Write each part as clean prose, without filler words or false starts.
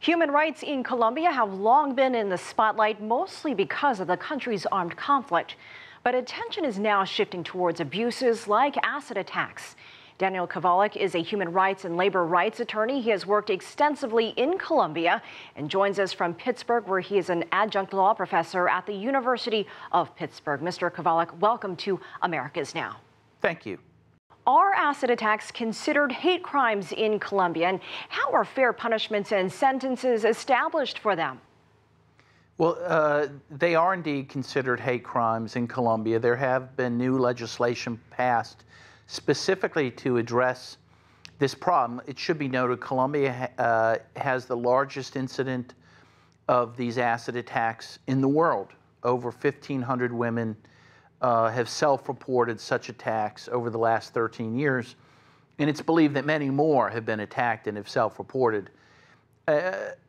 Human rights in Colombia have long been in the spotlight, mostly because of the country's armed conflict. But attention is now shifting towards abuses like acid attacks. Daniel Kovalik is a human rights and labor rights attorney. He has worked extensively in Colombia and joins us from Pittsburgh, where he is an adjunct law professor at the University of Pittsburgh. Mr. Kovalik, welcome to America's Now. Thank you. Are acid attacks considered hate crimes in Colombia, and how are fair punishments and sentences established for them? Well, they are indeed considered hate crimes in Colombia. There have been new legislation passed specifically to address this problem. It should be noted Colombia has the largest incident of these acid attacks in the world. Over 1,500 women have self-reported such attacks over the last 13 years, and it's believed that many more have been attacked and have self-reported.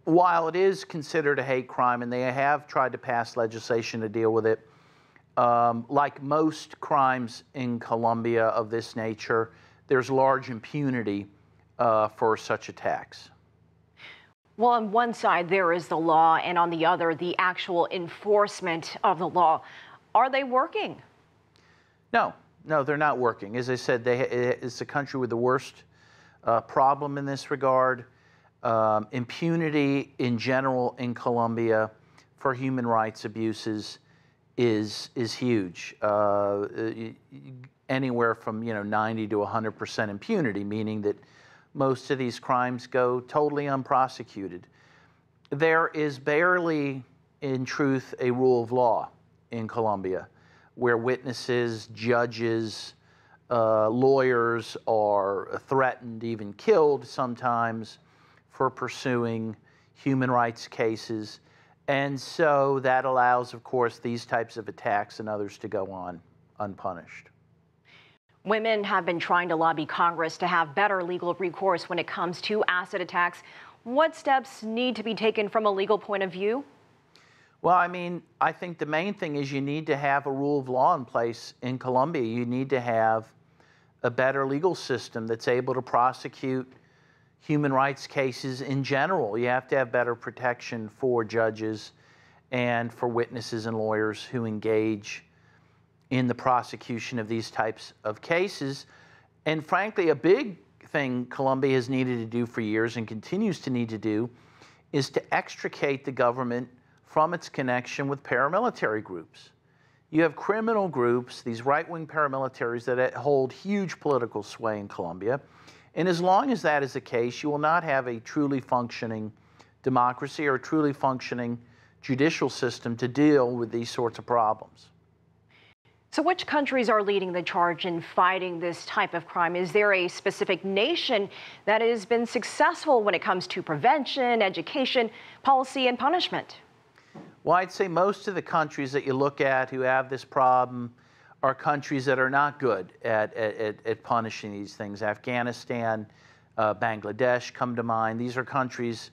While it is considered a hate crime, and they have tried to pass legislation to deal with it, like most crimes in Colombia of this nature, there's large impunity for such attacks. Well, on one side, there is the law, and on the other, the actual enforcement of the law. Are they working? No, they're not working. As I said, it's the country with the worst problem in this regard. Impunity in general in Colombia for human rights abuses is huge. Anywhere from 90 to 100% impunity, meaning that most of these crimes go totally unprosecuted. There is barely, in truth, a rule of law in Colombia, where witnesses, judges, lawyers are threatened, even killed sometimes, for pursuing human rights cases. And so that allows, of course, these types of attacks and others to go on unpunished. Women have been trying to lobby Congress to have better legal recourse when it comes to acid attacks. What steps need to be taken from a legal point of view? Well, I think the main thing is you need to have a rule of law in place in Colombia. You need to have a better legal system that's able to prosecute human rights cases in general. You have to have better protection for judges and for witnesses and lawyers who engage in the prosecution of these types of cases. And frankly, a big thing Colombia has needed to do for years and continues to need to do is to extricate the government from its connection with paramilitary groups. You have criminal groups, these right-wing paramilitaries that hold huge political sway in Colombia. And as long as that is the case, you will not have a truly functioning democracy or a truly functioning judicial system to deal with these sorts of problems. So which countries are leading the charge in fighting this type of crime? Is there a specific nation that has been successful when it comes to prevention, education, policy, and punishment? Well, I'd say most of the countries that you look at who have this problem are countries that are not good at punishing these things. Afghanistan, Bangladesh come to mind. These are countries,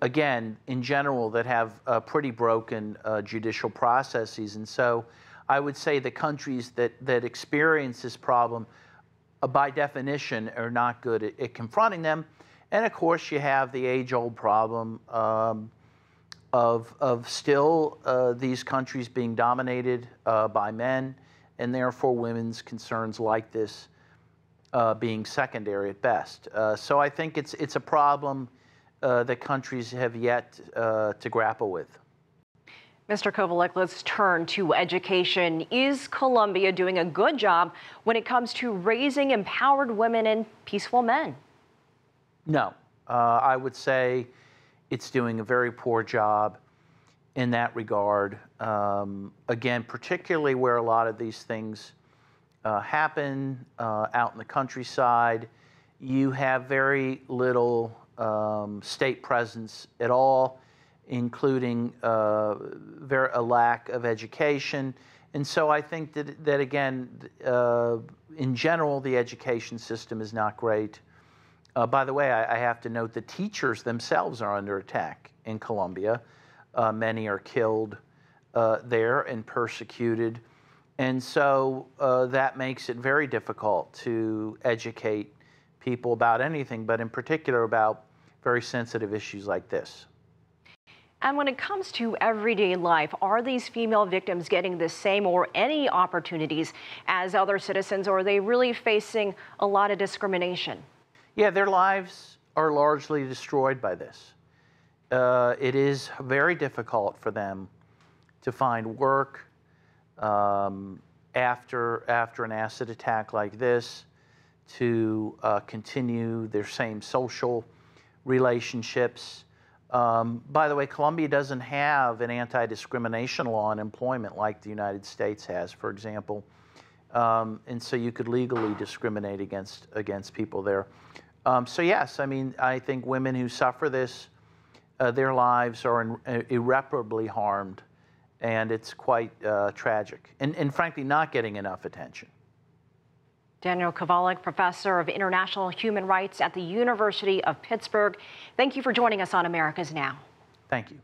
again, in general, that have pretty broken judicial processes. And so I would say the countries that experience this problem, by definition, are not good at confronting them. And of course, you have the age-old problem of still these countries being dominated by men, and therefore women's concerns like this being secondary at best. So I think it's a problem that countries have yet to grapple with. Mr. Kovalik, let's turn to education. Is Colombia doing a good job when it comes to raising empowered women and peaceful men? No, I would say it's doing a very poor job in that regard. Again, particularly where a lot of these things happen out in the countryside, you have very little state presence at all, including a lack of education. And so I think that again, in general, the education system is not great. By the way, I have to note the teachers themselves are under attack in Colombia. Many are killed there and persecuted. And so that makes it very difficult to educate people about anything, but in particular about very sensitive issues like this. And when it comes to everyday life, are these female victims getting the same or any opportunities as other citizens, or are they really facing a lot of discrimination? Yeah, their lives are largely destroyed by this. It is very difficult for them to find work after an acid attack like this, to continue their same social relationships. By the way, Colombia doesn't have an anti-discrimination law in employment like the United States has, for example. And so you could legally discriminate against people there. So yes, I mean, I think women who suffer this, their lives are irreparably harmed, and it's quite tragic, and frankly not getting enough attention. Daniel Kovalik, professor of international human rights at the University of Pittsburgh. Thank you for joining us on America's Now. Thank you.